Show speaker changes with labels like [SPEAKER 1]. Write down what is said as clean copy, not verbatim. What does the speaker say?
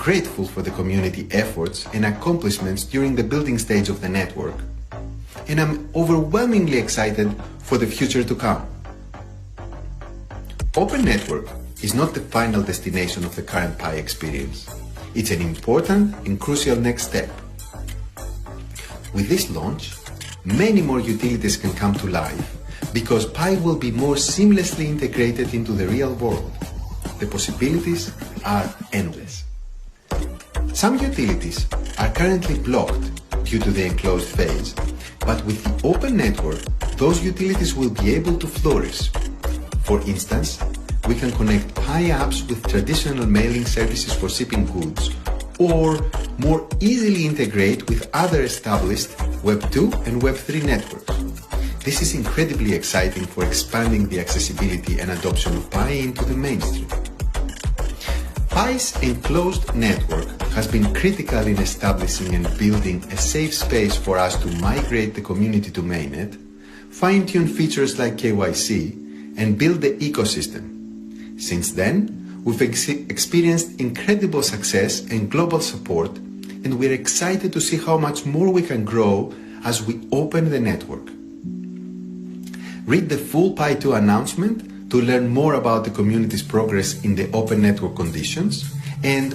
[SPEAKER 1] grateful for the community efforts and accomplishments during the building stage of the network, and I'm overwhelmingly excited for the future to come. Open Network is not the final destination of the current Pi experience. It's an important and crucial next step. With this launch, many more utilities can come to life because Pi will be more seamlessly integrated into the real world. The possibilities are endless. Some utilities are currently blocked due to the enclosed phase, but with the open network, those utilities will be able to flourish. For instance, we can connect Pi apps with traditional mailing services for shipping goods, or more easily integrate with other established Web 2 and Web 3 networks. This is incredibly exciting for expanding the accessibility and adoption of Pi into the mainstream. Pi's enclosed network has been critical in establishing and building a safe space for us to migrate the community to MAINNET, fine-tune features like KYC, and build the ecosystem. Since then, we've experienced incredible success and global support, and we're excited to see how much more we can grow as we open the network. Read the full Pi 2 announcement to learn more about the community's progress in the open network conditions and